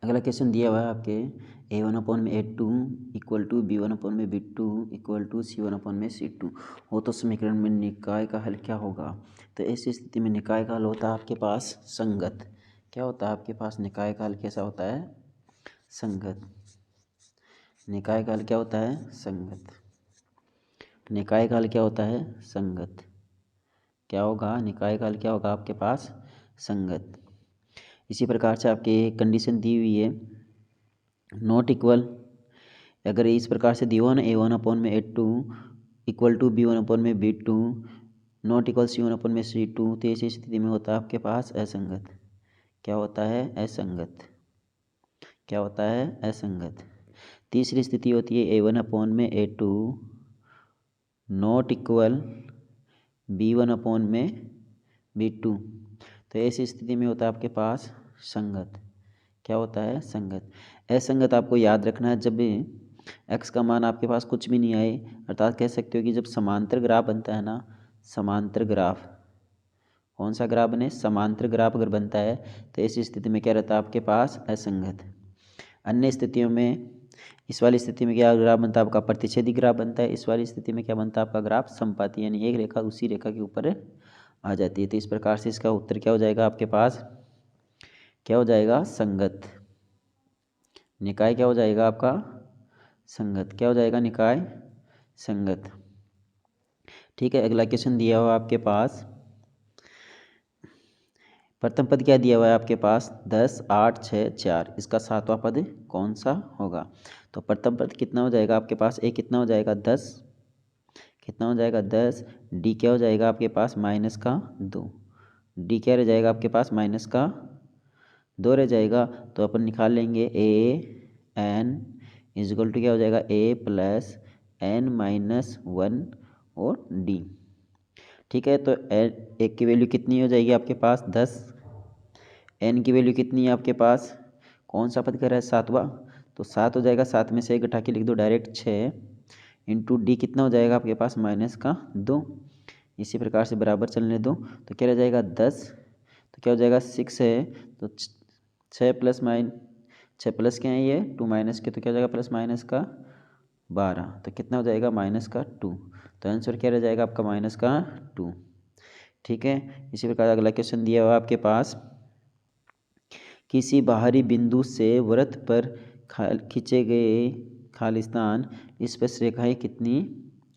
अगला क्वेश्चन दिया हुआ है आपके A1/A2 equal to B1/B2 equal to C1/C2 हो तो समीकरण में निकाय का हल क्या होगा। तो ऐसी स्थिति में निकाय का हल होता है आपके पास संगत। क्या होता है आपके पास निकाय का हल कैसा होता है, संगत। निकाय का हल क्या होता है, संगत। निकाय का हल क्या होता है, संगत। क्या होगा, निकाय का हल क्या होगा आपके पास, संगत। इसी प्रकार से आपकी कंडीशन दी हुई है नॉट इक्वल, अगर इस प्रकार से दिया हुआ ना A1/A2 equal to B1/B2 not equal C1/C2, तो ऐसी स्थिति में होता है आपके पास असंगत। क्या होता है, असंगत। क्या होता है, असंगत। तीसरी स्थिति होती है A1/A2 नॉट इक्वल B1/B2, तो ऐसी स्थिति में होता है आपके पास संगत। क्या होता है, संगत। असंगत आपको याद रखना है जब भी x का मान आपके पास कुछ भी नहीं आए, अर्थात कह सकते हो कि जब समांतर ग्राफ बनता है ना, समांतर ग्राफ, कौन सा ग्राफ बने, समांतर ग्राफ अगर बनता है तो ऐसी स्थिति में क्या रहता है आपके पास, असंगत। अन्य स्थितियों में, इस वाली स्थिति में क्या ग्राफ बनता है आपका, प्रतिच्छेदी ग्राफ बनता है। इस वाली स्थिति में क्या बनता है आपका ग्राफ, समपाती, यानी एक रेखा उसी रेखा के ऊपर आ जाती है। तो इस प्रकार से इसका उत्तर क्या हो जाएगा आपके पास, क्या हो जाएगा, संगत। निकाय क्या हो जाएगा आपका, संगत। क्या हो जाएगा, निकाय संगत। ठीक है, अगला क्वेश्चन दिया हुआ आपके पास, प्रथम पद क्या दिया हुआ है आपके पास, 10, 8, 6, 4, इसका सातवां पद कौन सा होगा। तो प्रथम पद कितना हो जाएगा आपके पास, ए कितना हो जाएगा 10, कितना हो जाएगा 10, डी क्या हो जाएगा आपके पास -2, डी क्या रह जाएगा आपके पास -2 रह जाएगा। तो अपन निकाल लेंगे A(n) इजगल टू क्या हो जाएगा A+n-1 और डी। ठीक है, तो एक की वैल्यू कितनी हो जाएगी आपके पास 10, n की वैल्यू कितनी है आपके पास, कौन सा पद कर रहा है, सातवां, तो 7 हो जाएगा, 7 में से एक घटा के लिख दो डायरेक्ट 6 इंटू डी कितना हो जाएगा आपके पास -2। इसी प्रकार से बराबर चलने दो, तो क्या रह जाएगा 10, तो क्या हो जाएगा 6 है, तो 6 प्लस क्या है ये 2 माइनस के, तो क्या हो जाएगा +-12, तो कितना हो जाएगा -2। तो आंसर क्या रह जाएगा आपका -2। ठीक है, इसी प्रकार अगला क्वेश्चन दिया हुआ आपके पास, किसी बाहरी बिंदु से वृत्त पर खींचे गए खालिस्तान स्पर्शरेखाएँ कितनी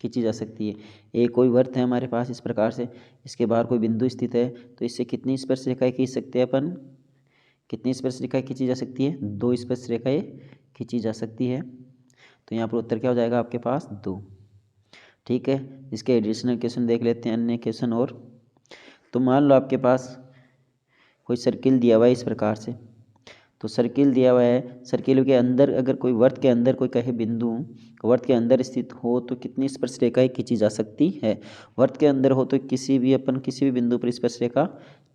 खींची जा सकती है। एक कोई वृत्त है हमारे पास इस प्रकार से, इसके बाहर कोई बिंदु स्थित है, तो इससे कितनी स्पर्शरेखाएँ खींच सकते हैं अपन, कितनी स्पर्शरेखाएँ खींची जा सकती है, 2 स्पर्शरेखाएँ खींची जा सकती है। तो यहाँ पर उत्तर क्या हो जाएगा आपके पास 2। ठीक है, इसके एडिशनल क्वेश्चन देख लेते हैं, अन्य क्वेश्चन और। तो मान लो आपके पास कोई सर्किल दिया हुआ है इस प्रकार से, तो सर्किल दिया हुआ है, सर्किल के अंदर अगर कोई वर्त के अंदर कोई कहे बिंदु वर्त के अंदर स्थित हो तो कितनी स्पर्शरेखाएँ खींची जा सकती है। वर्त के अंदर हो तो किसी भी बिंदु पर स्पर्शरेखा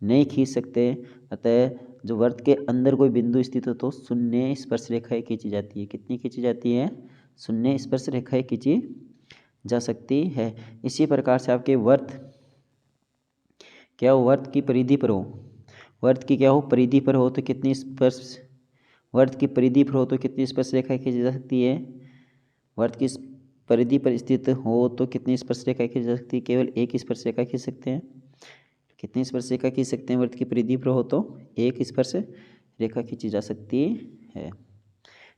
नहीं खींच सकते, अतः जो वर्त के अंदर कोई बिंदु स्थित हो तो 0 स्पर्शरेखाएँ खींची जाती है। कितनी खींची जाती है, 0 स्पर्शरेखाएँ खींची जा सकती है। इसी प्रकार से आपके वर्त क्या हो, वर्त की परिधि पर हो, वर्त की क्या हो, परिधि पर हो तो कितनी वर्त की परिधि पर हो तो कितनी स्पर्शरेखाएँ खींची जा सकती है। वर्त की परिधि पर स्थित हो तो कितनी स्पर्शरेखाएँ खींची जा सकती है, केवल एक स्पर्शरेखा खींच सकते हैं। कितनी स्पर्शरेखा खींच सकते हैं, वर्त की परिधि पर हो तो एक स्पर्श रेखा खींची जा सकती है।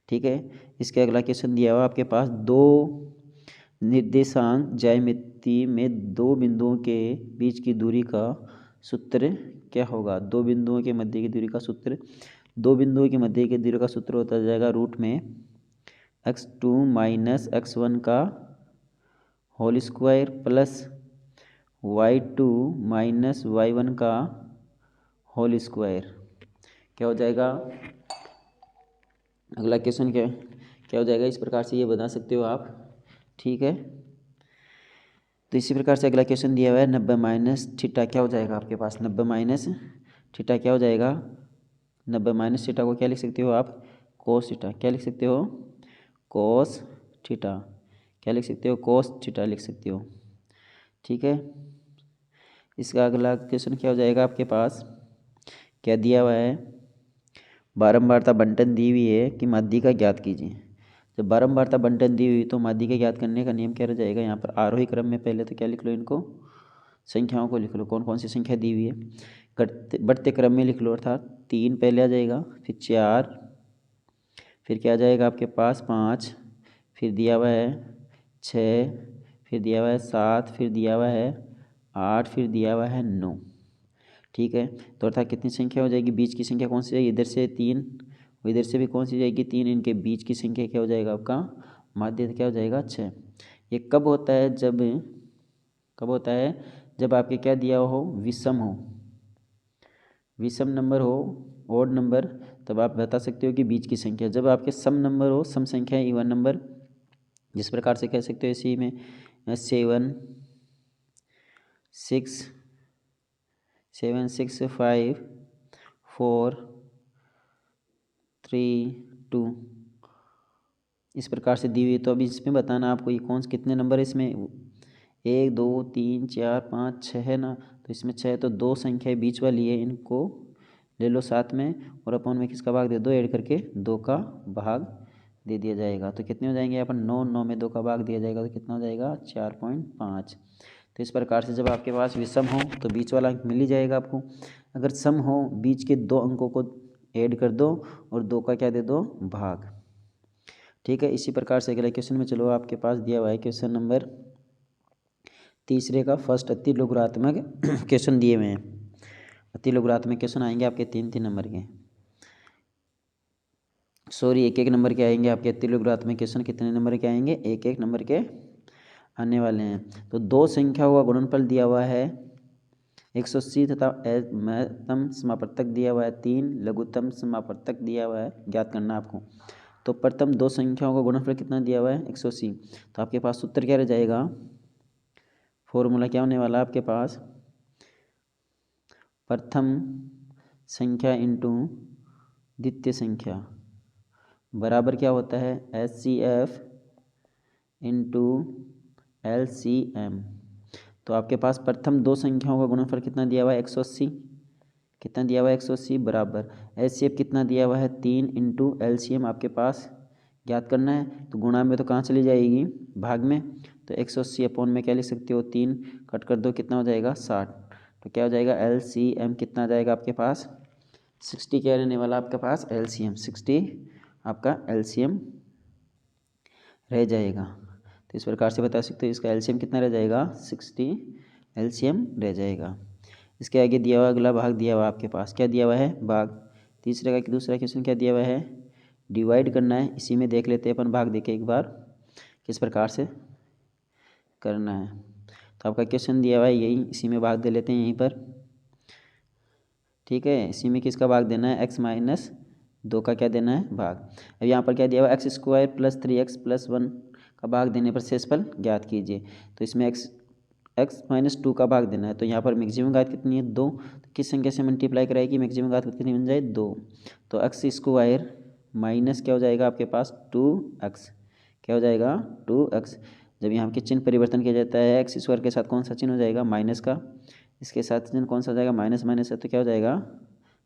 ठीक है, इसके अगला क्वेश्चन दिया हुआ आपके पास, 2 निर्देशांक ज्यामिति में 2 बिंदुओं के बीच की दूरी का सूत्र क्या होगा। 2 बिंदुओं के मध्य की दूरी का सूत्र, 2 बिंदुओं के मध्य की दूरी का सूत्र होता जाएगा रूट में x2 माइनस x1 का whole square plus y2 minus y1 का होल स्क्वायर। क्या हो जाएगा, अगला क्वेश्चन क्या हो जाएगा, इस प्रकार से ये बना सकते हो आप। ठीक है, तो इसी प्रकार से अगला क्वेश्चन दिया हुआ है 90 माइनस थीटा क्या हो जाएगा आपके पास, 90 माइनस थीटा क्या हो जाएगा, 90 माइनस थीटा को क्या लिख सकते हो आप, कोस थीटा। क्या लिख सकते हो, कोस थीटा। क्या लिख सकते हो, कोस थीटा लिख सकते हो। ठीक है, इसका अगला क्वेश्चन क्या हो जाएगा आपके पास, क्या दिया हुआ है बारंबारता बंटन दी हुई है कि माध्य का ज्ञात कीजिए। जब बारंबारता बंटन दी हुई तो माध्य का ज्ञात करने का नियम क्या रह जाएगा, यहाँ पर आरोही क्रम में पहले तो क्या लिख लो, इनको संख्याओं को लिख लो, कौन कौन सी संख्या दी हुई है। घटते बढ़ते क्रम में लिख लो, अर्थात 3 पहले आ जाएगा, फिर 4, फिर क्या आ जाएगा आपके पास 5, फिर दिया हुआ है 6, फिर दिया हुआ है 7, फिर दिया हुआ है 8, फिर दिया हुआ है 9। ठीक है, तो अर्थात कितनी संख्या हो जाएगी, बीच की संख्या कौन सी जाएगी, इधर से 3, इधर से भी कौन सी जाएगी 3, इनके बीच की संख्या क्या हो जाएगा आपका माध्य क्या हो जाएगा 6। ये कब होता है, कब होता है, जब आपके क्या दिया हो, विषम हो, विषम नंबर हो, ओड नंबर, तब आप बता सकते हो कि बीच की संख्या। जब आपके सम नंबर हो, सम संख्या इवन नंबर, जिस प्रकार से कह सकते हो इसी में 7 6 7 6 5 4 3 2 इस प्रकार से दी हुई। तो अभी इसमें बताना आपको ये कौन से कितने नंबर है इसमें, 1 2 3 4 5 6 है ना, तो इसमें 6 तो 2 संख्या बीच वाली है, इनको ले लो साथ में और अपन में किसका भाग दे दो, ऐड करके 2 का भाग दे दिया जाएगा। तो कितने हो जाएंगे अपन 9, 9 में 2 का भाग दिया जाएगा तो कितना हो जाएगा 4.5। तो इस प्रकार से जब आपके पास विषम हो तो बीच वाला अंक मिल ही जाएगा आपको। अगर सम हो, बीच के 2 अंकों को ऐड कर दो और 2 का क्या दे दो भाग। ठीक है, इसी प्रकार से अगले क्वेश्चन में चलो, आपके पास दिया हुआ है क्वेश्चन नंबर तीसरे का फर्स्ट अतिलोगात्मक क्वेश्चन दिए हुए हैं। अतिलोगात्मक क्वेश्चन आएंगे आपके 3-3 नंबर के, सॉरी 1-1 नंबर के आएंगे आपके। अतिलोगात्मक क्वेश्चन कितने नंबर के आएंगे, 1-1 नंबर के आने वाले हैं। तो 2 संख्या हुआ गुणनफल दिया हुआ है 180 तथा महत्तम समापवर्तक दिया हुआ है 3, लघुत्तम समापवर्तक दिया हुआ है, ज्ञात करना आपको। तो प्रथम 2 संख्याओं का गुणनफल कितना दिया हुआ है 180। तो आपके पास सूत्र क्या रह जाएगा, फॉर्मूला क्या होने वाला आपके पास, प्रथम संख्या इंटू द्वितीय संख्या बराबर क्या होता है HCF इंटू LCM। तो आपके पास प्रथम 2 संख्याओं का गुणनफल कितना दिया हुआ है 180, कितना दिया हुआ है 180 बराबर HCF कितना दिया हुआ है 3 इंटू LCM आपके पास ज्ञात करना है। तो गुणा में तो कहाँ चली जाएगी, भाग में, तो 180 अपॉन में क्या लिख सकते हो 3, कट कर दो कितना हो जाएगा 60। तो क्या हो जाएगा LCM कितना जाएगा आपके पास 60, क्या रहने वाला आपके पास LCM 60 आपका LCM रह जाएगा। तो इस प्रकार से बता सकते हो इसका LCM कितना रह जाएगा 60 LCM रह जाएगा। इसके आगे दिया हुआ अगला भाग दिया हुआ आपके पास क्या दिया हुआ है भाग, तीसरे का दूसरा क्वेश्चन क्या दिया हुआ है डिवाइड करना है। इसी में देख लेते हैं अपन भाग देके एक बार किस प्रकार से करना है। तो आपका क्वेश्चन दिया हुआ है यही, इसी में भाग दे लेते हैं यहीं पर। ठीक है, इसी में किसका भाग देना है x-2 का क्या देना है भाग। अब यहाँ पर क्या दिया हुआ है x² + 3x + 1 का भाग देने पर शेषफल ज्ञात कीजिए। तो इसमें x-2 का भाग देना है। तो यहाँ पर मैक्सिमम घात कितनी है 2, तो किस संख्या से मल्टीप्लाई कराएगी मैक्सिमम घात कितनी बन जाए 2। तो x² माइनस क्या हो जाएगा आपके पास 2x, क्या हो जाएगा 2x। जब यहाँ के चिन्ह परिवर्तन किया जाता है x² के साथ कौन सा चिन्ह हो जाएगा माइनस का, इसके साथ चिन्ह कौन सा हो जाएगा माइनस माइनस है तो क्या हो जाएगा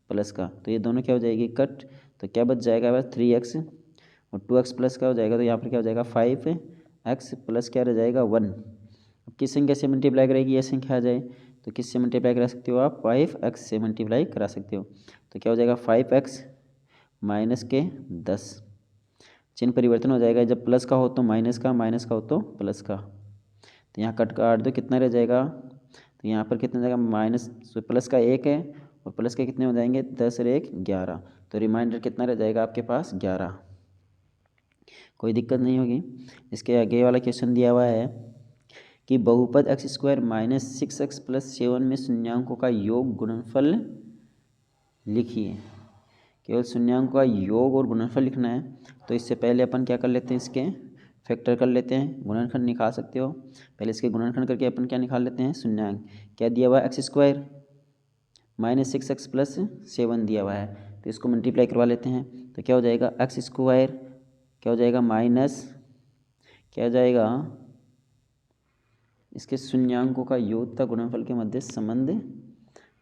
प्लस का। तो ये दोनों क्या हो जाएगी कट, तो क्या बच जाएगा बस 3x और 2x प्लस का हो जाएगा। तो यहाँ पर क्या हो जाएगा 5x प्लस क्या रह जाएगा 1। अब किस संख्या से मल्टीप्लाई करेगी ये संख्या आ जाए, तो किस से मल्टीप्लाई करा सकते हो आप 5x से मल्टीप्लाई करा सकते हो। तो क्या हो जाएगा 5x माइनस के 10, चिन्ह परिवर्तन हो जाएगा, जब प्लस का हो तो माइनस का, माइनस का हो तो प्लस का। तो यहाँ कट काट दो कितना रह जाएगा, तो यहाँ पर कितना जाएगा माइनस प्लस का 1 है और प्लस के कितने हो जाएंगे 10 और 1 11। तो रिमाइंडर कितना रह जाएगा आपके पास 11, कोई दिक्कत नहीं होगी। इसके आगे वाला क्वेश्चन दिया हुआ है कि बहुपद x² - 6x + 7 में शून्यांकों का योग गुणनफल लिखिए। केवल शून्यांकों का योग और गुणनफल लिखना है। तो इससे पहले अपन क्या कर लेते हैं, इसके फैक्टर कर लेते हैं, गुणनखंड निकाल सकते हो। पहले इसके गुणनखंड करके अपन क्या निकाल लेते हैं शून्यांक। क्या दिया हुआ है x² - 6x + 7 दिया हुआ है, तो इसको मल्टीप्लाई करवा लेते हैं। तो क्या हो जाएगा x² क्या हो जाएगा माइनस क्या हो जाएगा इसके शून्यांकों का योग तथा गुणनफल के मध्य संबंध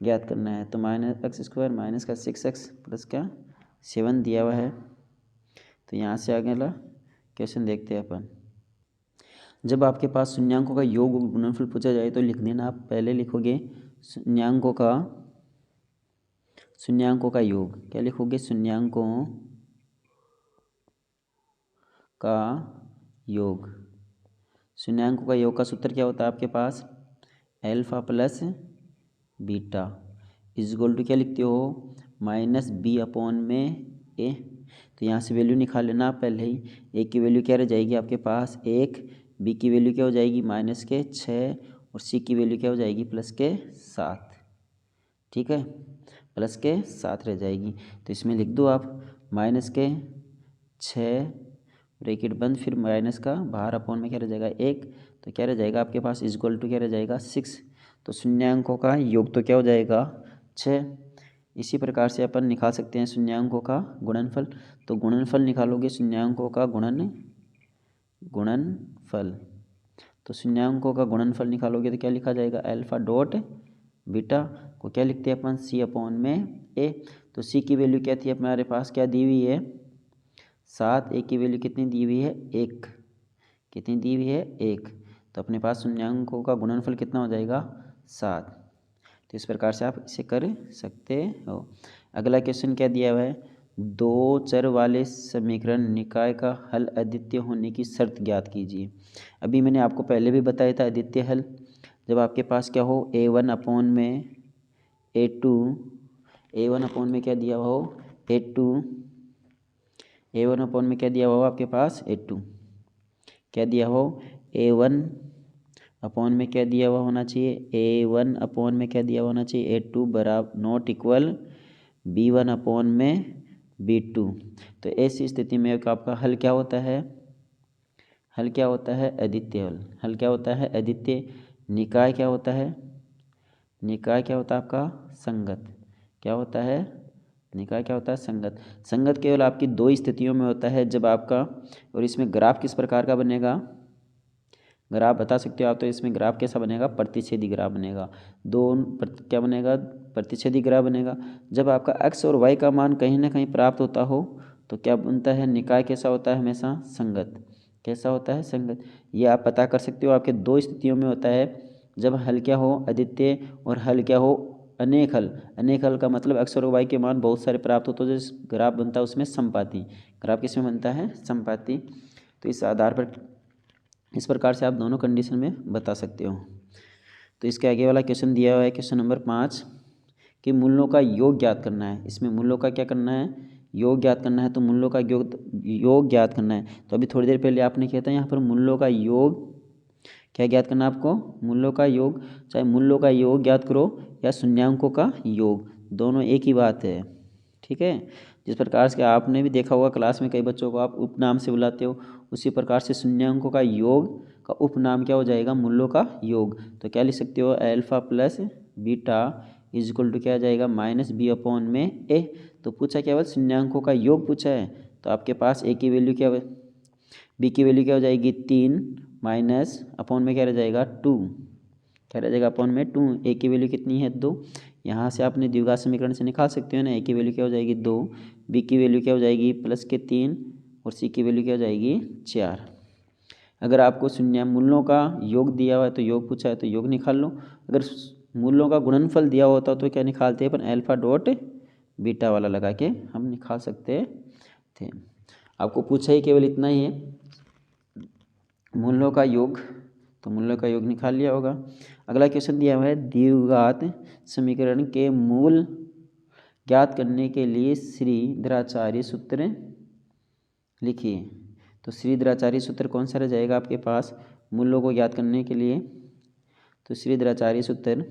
ज्ञात करना है। तो -x² माइनस का 6x प्लस का 7 दिया हुआ है। तो यहाँ से आगे अगला क्वेश्चन देखते हैं अपन। जब आपके पास शून्यांकों का योग और गुणनफल पूछा जाए तो लिख देना। आप पहले लिखोगे शून्यांकों का योग। क्या लिखोगे? शून्यांकों का योग। शून्यांकों का योग का सूत्र क्या होता है आपके पास? Alpha plus beta is equal to क्या लिखते हो? माइनस बी अपॉन में ए। तो यहाँ से वैल्यू निकाल लेना आप पहले ही। ए की वैल्यू क्या रह जाएगी आपके पास? 1। बी की वैल्यू क्या हो जाएगी? -6। और सी की वैल्यू क्या हो जाएगी? +7। ठीक है, +7 रह जाएगी। तो इसमें लिख दो आप -6 ब्रैकेट बंद, फिर माइनस का बाहर अपॉन में क्या रह जाएगा? 1। तो क्या रह जाएगा आपके पास? इज इक्वल टू क्या रह जाएगा? 6। तो शून्यांकों का योग तो क्या हो जाएगा? 6। इसी प्रकार से अपन निकाल सकते हैं शून्यांकों का गुणनफल। तो गुणनफल निकालोगे शून्यांकों का गुणनफल। तो शून्यांकों का गुणनफल निकालोगे तो क्या लिखा जाएगा? अल्फा डॉट बीटा को क्या लिखते हैं अपन? सी अपॉन में ए। तो सी की वैल्यू क्या थी हमारे पास? क्या दी हुई है? 7। ए की वैल्यू कितनी दी हुई है? 1। कितनी दी हुई है? 1। तो अपने पास शून्यांकों का गुणनफल कितना हो जाएगा? 7। तो इस प्रकार से आप इसे कर सकते हो। अगला क्वेश्चन क्या दिया हुआ है? 2 चर वाले समीकरण निकाय का हल अद्वितीय होने की शर्त ज्ञात कीजिए। अभी मैंने आपको पहले भी बताया था अद्वितीय हल जब आपके पास क्या हो? a1 अपॉन में a2, a1 अपॉन में क्या दिया हुआ हो? a2, a1 अपॉन में क्या दिया हुआ हो आपके पास? a2 क्या दिया हो? a1 अपॉन में क्या दिया हुआ होना चाहिए? a1 अपॉन में क्या दिया हुआ होना चाहिए? a2 बराबर नॉट इक्वल b1 अपॉन में b2। तो ऐसी स्थिति में आपका हल क्या होता है? हल क्या होता है? अद्वितीय हल। हल क्या होता है? अद्वितीय। निकाय क्या होता है? निकाय क्या होता है आपका? संगत। क्या होता है? निकाय क्या होता है? संगत। संगत केवल आपकी 2 स्थितियों में होता है जब आपका, और इसमें ग्राफ किस प्रकार का बनेगा? ग्राफ बता सकते हो आप? तो इसमें ग्राफ कैसा बनेगा? प्रतिच्छेदी ग्राफ बनेगा। क्या बनेगा? प्रतिच्छेदी ग्राफ बनेगा। जब आपका x और y का मान कहीं ना कहीं प्राप्त होता हो तो क्या बनता है? निकाय कैसा होता है? हमेशा संगत। कैसा होता है? संगत। ये आप पता कर सकते हो आपके 2 स्थितियों में होता है, जब हल क्या हो? अद्वितीय, और हल क्या हो? अनेक हल। अनेक हल का मतलब x और y के मान बहुत सारे प्राप्त हो तो जो ग्राफ बनता है उसमें समपाती। ग्राफ किस में बनता है? समपाती। तो इस आधार पर इस प्रकार से आप दोनों कंडीशन में बता सकते हो। तो इसके आगे वाला क्वेश्चन दिया हुआ है क्वेश्चन नंबर 5 कि मूल्यों का योग ज्ञात करना है। इसमें मूल्यों का क्या करना है? योग ज्ञात करना है। तो मूल्यों का योग ज्ञात करना है। तो अभी थोड़ी देर पहले आपने किया था यहाँ पर मूल्यों का योग क्या ज्ञात करना है आपको? मूल्यों का योग। चाहे मूल्यों का योग ज्ञात करो या शून्यांकों का योग, दोनों एक ही बात है। ठीक है। जिस प्रकार से आपने भी देखा होगा क्लास में कई बच्चों को आप उपनाम से बुलाते हो, उसी प्रकार से शून्यांकों का योग का उपनाम क्या हो जाएगा? मूल्यों का योग। तो क्या लिख सकते हो? Alpha plus beta is equal to क्या आ जाएगा? -b अपॉन में ए। तो पूछा केवल शून्यांकों का योग पूछा है। तो आपके पास ए की वैल्यू क्या, बी की वैल्यू क्या हो जाएगी? 3 माइनस अपॉन में क्या रह जाएगा? 2। क्या रह जाएगा? अपॉन में 2। ए की वैल्यू कितनी है? 2। यहाँ से आपने द्विघात समीकरण से निकाल सकते हो ना। ए की वैल्यू क्या हो जाएगी? 2। बी की वैल्यू क्या हो जाएगी? +3। और सी की वैल्यू क्या हो जाएगी? 4। अगर आपको शून्य मूल्यों का योग दिया हुआ है तो योग पूछा है तो योग निकाल लो। अगर मूल्यों का गुणनफल दिया होता तो क्या निकालते हैं अपन? अल्फा डॉट बीटा वाला लगा के हम निकाल सकते थे। आपको पूछा ही केवल इतना ही है, मूल्यों का योग। तो मूल्यों का योग निकाल लिया होगा। अगला क्वेश्चन दिया हुआ है द्विघात समीकरण के मूल ज्ञात करने के लिए श्रीधराचार्य सूत्र लिखिए। तो श्रीधराचार्य सूत्र कौन सा रह जाएगा आपके पास मूल्यों को ज्ञात करने के लिए? तो श्रीधराचार्य सूत्र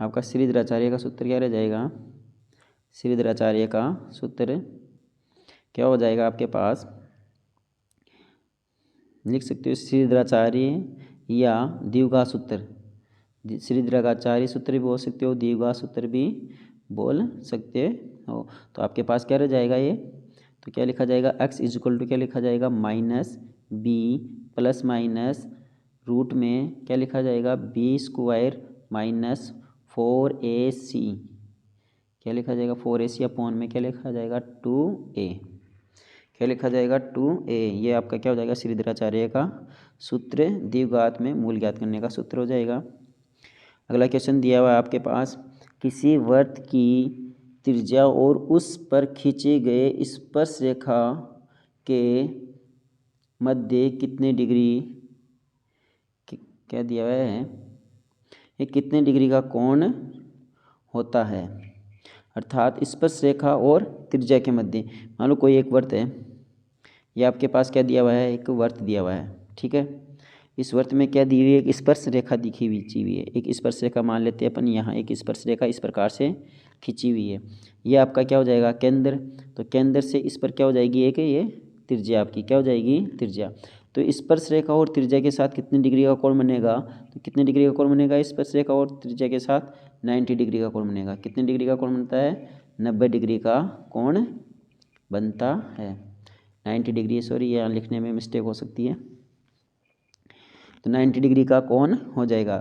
आपका, श्रीधराचार्य का सूत्र क्या रह जाएगा? श्रीधराचार्य का सूत्र क्या हो जाएगा आपके पास? लिख सकते हो श्रीधराचार्य या द्विघात सूत्र। श्रीधराचार्य सूत्र भी बोल सकते हो, द्विघात सूत्र भी बोल सकते हो। तो आपके पास क्या रह जाएगा ये? तो क्या लिखा जाएगा? x इज इक्वल टू क्या लिखा जाएगा? -b प्लस माइनस रूट में क्या लिखा जाएगा? b² - 4ac। क्या लिखा जाएगा 4ac अपॉन में क्या लिखा जाएगा 2a, क्या लिखा जाएगा 2a। ये आपका क्या हो जाएगा श्रीधराचार्य का सूत्र, द्विघात में मूल ज्ञात करने का सूत्र हो जाएगा। अगला क्वेश्चन दिया हुआ है आपके पास, किसी वृत्त की त्रिज्या और उस पर खींचे गए स्पर्श रेखा के मध्य कितने डिग्री, क्या दिया हुआ है, ये कितने डिग्री का कोण होता है, अर्थात स्पर्श रेखा और त्रिज्या के मध्य। मान लो कोई एक वृत्त है, ये आपके पास क्या दिया हुआ है, एक वृत्त दिया हुआ है, ठीक है। इस वृत्त में क्या दी हुई है, एक स्पर्श रेखा दिखी हुई है, एक स्पर्श रेखा मान लेते हैं अपन, यहाँ एक स्पर्श रेखा इस प्रकार से खींची हुई है। ये आपका क्या हो जाएगा केंद्र, तो केंद्र से इस पर क्या हो जाएगी एक, ये त्रिज्या आपकी क्या हो जाएगी त्रिज्या। तो स्पर्श रेखा और त्रिज्या के साथ कितने डिग्री का कोण बनेगा, तो कितने डिग्री का कोण बनेगा स्पर्श रेखा और त्रिज्या के साथ 90 डिग्री का कोण बनेगा। कितने डिग्री का कोण बनता है, 90 डिग्री का कोण बनता है। 90 डिग्री, सॉरी यहाँ लिखने में मिस्टेक हो सकती है, तो 90 डिग्री का कोण हो जाएगा।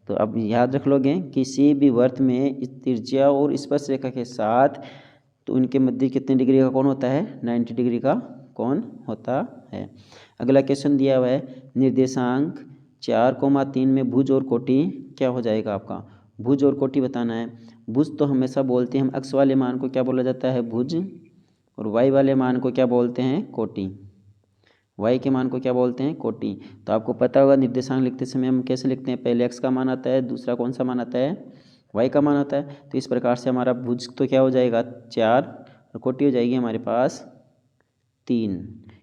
तो अब याद रख लोगे, किसी भी वृत्त में त्रिज्या और स्पर्श रेखा के साथ तो उनके मध्य कितने डिग्री का कोण होता है, 90 डिग्री का कोण होता है। अगला क्वेश्चन दिया हुआ है, निर्देशांक 4,3 में भुज और कोटि क्या हो जाएगा आपका, भुज और कोटि बताना है। भुज तो हमेशा बोलते हैं हम एक्स वाले मान को क्या बोला जाता है भुज, और वाई वाले मान को क्या बोलते हैं कोटि, वाई के मान को क्या बोलते हैं कोटि। तो आपको पता होगा निर्देशांक लिखते समय हम कैसे लिखते हैं, पहले एक्स का मान आता है, दूसरा कौन सा मान आता है, वाई का मान आता है। तो इस प्रकार से हमारा भुज तो क्या हो जाएगा 4 और कोटि हो जाएगी हमारे पास 3,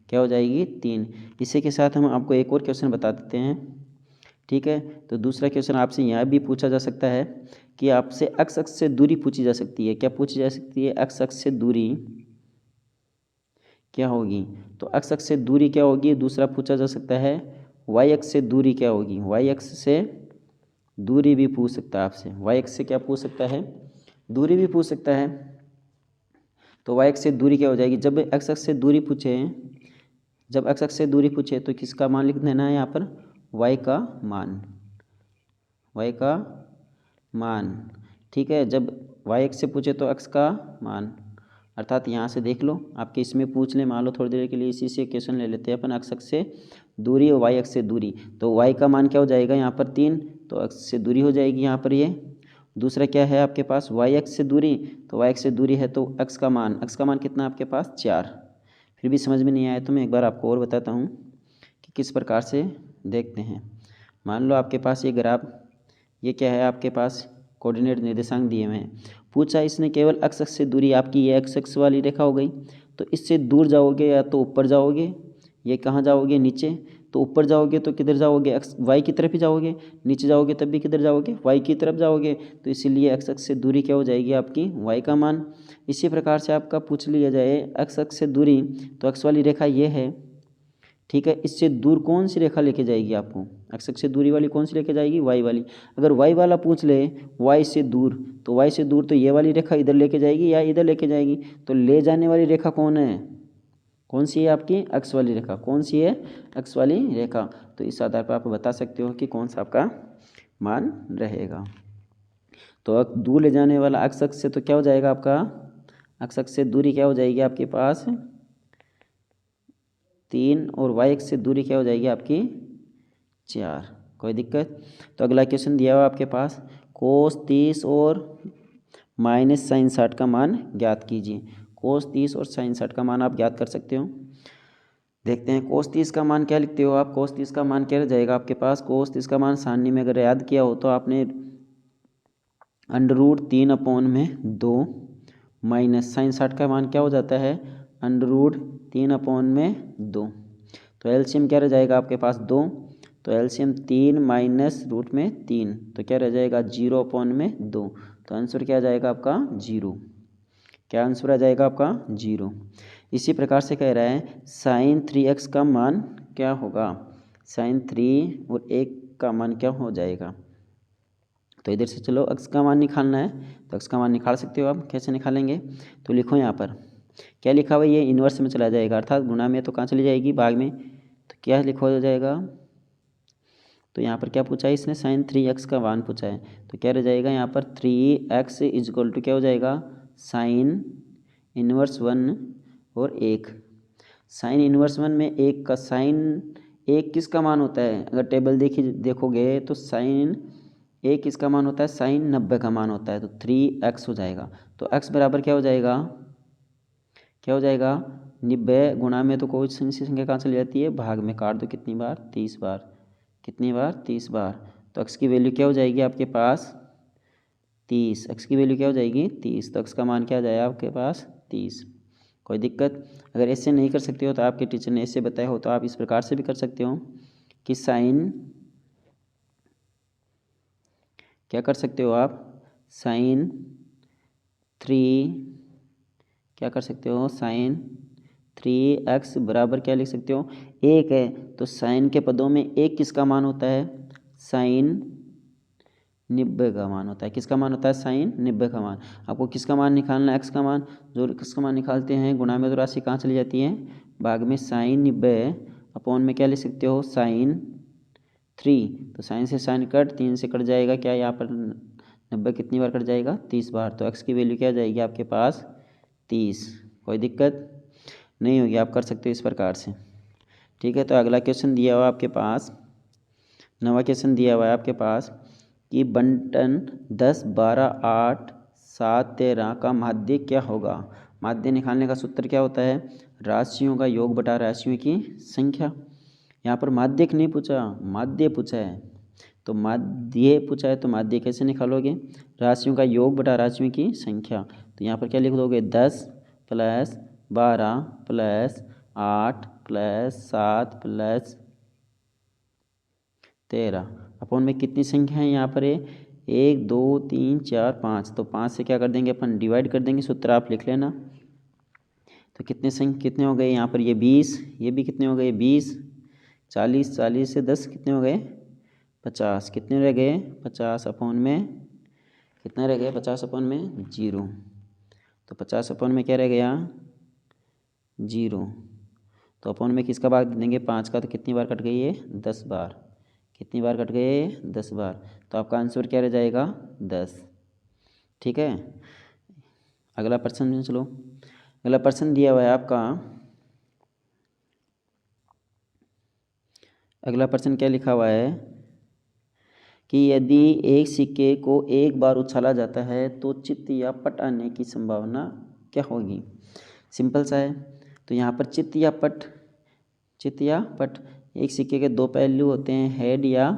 क्या हो जाएगी 3। इसी के साथ हम आपको एक और क्वेश्चन बता देते हैं, ठीक है। तो दूसरा क्वेश्चन आपसे यहाँ भी पूछा जा सकता है कि आपसे एक्स अक्ष से दूरी पूछी जा सकती है, क्या पूछी जा सकती है, एक्स अक्ष से दूरी क्या होगी, तो एक्स अक्ष से दूरी क्या होगी। दूसरा पूछा जा सकता है वाई अक्ष से दूरी क्या होगी, वाई अक्ष से दूरी भी पूछ सकता है आपसे, वाई अक्ष से क्या पूछ सकता है, दूरी भी पूछ सकता है। तो वाई अक्ष से दूरी क्या हो जाएगी, जब एक्स अक्ष से दूरी पूछे, जब एक्स अक्ष से दूरी पूछे तो किसका मान लिख देना है यहाँ पर, वाई का मान, वाई का मान, ठीक है। जब वाई अक्ष से पूछे तो एक्स का मान, अर्थात यहाँ से देख लो आपके इसमें पूछ ले, मान लो थोड़ी देर के लिए इसी से क्वेश्चन ले लेते हैं अपन, एक्स अक्ष से दूरी और वाई अक्ष से दूरी। तो वाई का मान क्या हो जाएगा यहाँ पर 3, तो एक्स से दूरी हो जाएगी यहाँ पर ये। दूसरा क्या है आपके पास वाई अक्ष से दूरी, तो वाई अक्ष से दूरी है तो एक्स का मान, एक्स का मान कितना आपके पास 4। फिर भी समझ में नहीं आया तो मैं एक बार आपको और बताता हूँ कि किस प्रकार से देखते हैं। मान लो आपके पास ये ग्राफ, ये क्या है आपके पास कोऑर्डिनेट निर्देशांक दिए हुए हैं, पूछा इसने केवल एक्स अक्ष से दूरी, आपकी ये एक्स अक्ष वाली रेखा हो गई, तो इससे दूर जाओगे या तो ऊपर जाओगे, ये कहाँ जाओगे नीचे, तो ऊपर जाओगे तो किधर जाओगे एक्स वाई की तरफ ही जाओगे, नीचे जाओगे तब भी किधर जाओगे वाई की तरफ जाओगे। तो इसीलिए एक्स अक्ष से दूरी क्या हो जाएगी आपकी वाई का मान। इसी प्रकार से आपका पूछ लिया जाए एक्स अक्ष से दूरी, तो एक्स वाली रेखा ये है, ठीक है। इससे दूर कौन सी रेखा लेके जाएगी आपको, एक्स अक्ष से दूरी वाली कौन सी लेके जाएगी, वाई वाली। अगर वाई वाला पूछ ले वाई से दूर, तो वाई से दूर तो ये वाली रेखा इधर लेके जाएगी या इधर लेके जाएगी, तो ले जाने वाली रेखा कौन है, कौन सी है आपकी एक्स वाली रेखा, कौन सी है एक्स वाली रेखा। तो इस आधार पर आप बता सकते हो कि कौन सा आपका मान रहेगा। तो दूर ले जाने वाला एक्स अक्ष से तो क्या हो जाएगा आपका, एक्स अक्ष से दूरी क्या हो जाएगी आपके पास 3, और वाई अक्ष से दूरी क्या हो जाएगी आपकी 4। कोई दिक्कत। तो अगला क्वेश्चन दिया हुआ आपके पास, कोस 30 और माइनस साइन 60 का मान ज्ञात कीजिए। कोस 30 और साइन 60 का मान आप ज्ञात कर सकते हो। देखते हैं कोस 30 का मान क्या लिखते हो आप, कोस 30 का मान क्या रह जाएगा आपके पास, कोस 30 का मान सारणी में अगर याद किया हो तो आपने √3/2 माइनस साइन 60 का मान क्या हो जाता है √3/2। तो एलसीएम क्या रह जाएगा आपके पास 2, तो एलसीएम 3 माइनस रूट में 3, तो क्या रह जाएगा 0/2। तो आंसर क्या आ जाएगा आपका 0, क्या आंसर आ जाएगा आपका 0। इसी प्रकार से कह रहा है साइन 3x का मान क्या होगा, साइन 3 और 1 का मान क्या हो जाएगा। तो इधर से चलो x का मान निकालना है, तो x का मान निकाल सकते हो आप, कैसे निकालेंगे, तो लिखो यहाँ पर क्या लिखा हुआ है, ये इन्वर्स में चला जाएगा, अर्थात गुणा में तो कहाँ चली जाएगी भाग में, तो क्या लिखा हो जाएगा। तो यहाँ पर क्या पूछा है इसने साइन 3x का मान पूछा है, तो क्या रह जाएगा यहाँ पर 3x इज इक्वल टू क्या हो जाएगा साइन इनवर्स 1 और 1। साइन इनवर्स 1 में 1 का साइन 1 किसका मान होता है? अगर टेबल देखोगे तो साइन 1 किसका मान होता है? साइन 90 का मान होता है। तो 3x हो जाएगा। तो x बराबर क्या हो जाएगा? क्या हो जाएगा? 90 गुणा में तो कोई संख्या कहाँ चली जाती है? भाग में काट दो। कितनी बार? 30 बार। कितनी बार? 30 बार। तो x की वैल्यू क्या हो जाएगी आपके पास? 30। x की वैल्यू क्या हो जाएगी? 30। तो x का मान क्या आ जाएगा आपके पास? 30। कोई दिक्कत? अगर ऐसे नहीं कर सकते हो तो आपके टीचर ने ऐसे बताया हो तो आप इस प्रकार से भी कर सकते हो कि साइन, क्या कर सकते हो आप? साइन 3, क्या कर सकते हो? साइन 3x बराबर क्या लिख सकते हो? 1 है तो साइन के पदों में 1 किसका मान होता है? साइन 90 का मान होता है। किसका मान होता है? साइन 90 का मान। आपको किसका मान निकालना है? x का मान। जो किसका मान निकालते हैं गुणा में तो राशि कहाँ चली जाती है? भाग में। साइन 90 अपॉन में क्या लिख सकते हो? साइन 3। तो साइन से साइन कट, 3 से कट जाएगा। क्या यहाँ पर 90 कितनी बार कट जाएगा? 30 बार। तो x की वैल्यू क्या आ जाएगी आपके पास? 30। कोई दिक्कत नहीं होगी, आप कर सकते हो इस प्रकार से। ठीक है, तो अगला क्वेश्चन दिया हुआ आपके पास, नवा क्वेश्चन दिया हुआ है आपके पास कि बंटन 10, 12, 8, 7, 13 का माध्य क्या होगा? माध्य निकालने का सूत्र क्या होता है? राशियों का योग बटा राशियों की संख्या। यहाँ पर माध्यक नहीं पूछा, माध्य पूछा है। तो माध्य पूछा है तो माध्य कैसे निकालोगे? राशियों का योग बटा राशियों की संख्या। तो यहाँ पर क्या लिख दोगे? 10 plus 12 plus 8 plus 7 plus 13 upon में कितनी संख्या है यहाँ पर? 1 2 3 4 5। तो 5 से क्या कर देंगे अपन? डिवाइड कर देंगे। सूत्र आप लिख लेना। तो कितने हो गए यहाँ पर? ये 20, ये भी कितने हो गए? 20, 40, 40 से 10 कितने हो गए? 50। कितने रह गए? 50 अपॉन में कितना रह गया? 50 अपॉन में 0। तो 50 अपॉन में क्या रह गया? 0। तो अपॉन में किसका भाग देंगे? 5 का। तो कितनी बार कट गई है? 10 बार। कितनी बार कट गए? 10 बार। तो आपका आंसर क्या रह जाएगा? 10। ठीक है, अगला प्रश्न चलो। अगला प्रश्न दिया हुआ है आपका, अगला प्रश्न क्या लिखा हुआ है कि यदि एक सिक्के को एक बार उछाला जाता है तो चित्त या पट आने की संभावना क्या होगी? सिंपल सा है। तो यहाँ पर चित्त या पट, चित्त या पट, एक सिक्के के दो पहलू होते हैं, हेड या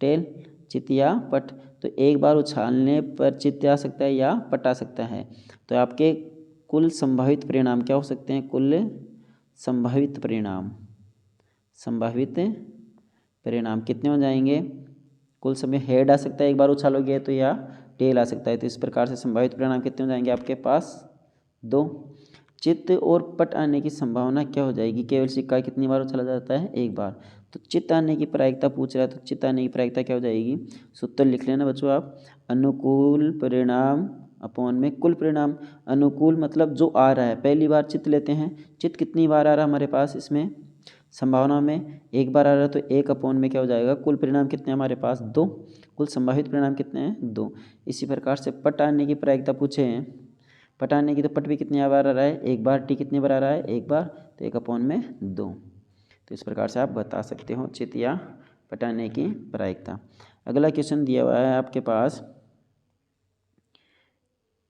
टेल। चित्त या पट, तो एक बार उछालने पर चित्त आ सकता है या पट आ सकता है। तो आपके कुल संभावित परिणाम क्या हो सकते हैं? कुल संभावित परिणाम, संभावित परिणाम कितने हो जाएंगे? कुल समय हेड आ सकता है एक बार उछालोगे तो, या टेल आ सकता है। तो इस प्रकार से संभावित परिणाम कितने हो जाएंगे आपके पास? 2। चित्त और पट आने की संभावना क्या हो जाएगी? केवल सिक्का कितनी बार उछाला जाता है? एक बार। तो चित्त आने की प्रायिकता पूछ रहा है, तो चित्त आने की प्रायिकता क्या हो जाएगी? सूत्र लिख लेना बच्चों आप। अनुकूल परिणाम अपॉन में कुल परिणाम। अनुकूल मतलब जो आ रहा है, पहली बार चित्त लेते हैं। चित्त कितनी बार आ रहा है हमारे पास? इसमें संभावना में एक बार आ रहा है, तो 1 अपॉन में क्या हो जाएगा? कुल परिणाम कितने हमारे पास? 2। कुल संभावित परिणाम कितने हैं? 2। इसी प्रकार से पट आने की प्रायिकता पूछे हैं। पट आने की, तो पट भी कितनी बार आ रहा है? एक बार। टी कितनी बार आ रहा है? एक बार। तो 1 अपॉन में 2। तो इस प्रकार से आप बता सकते हो चित्त या पट आने की प्रायिकता। अगला क्वेश्चन दिया हुआ है आपके पास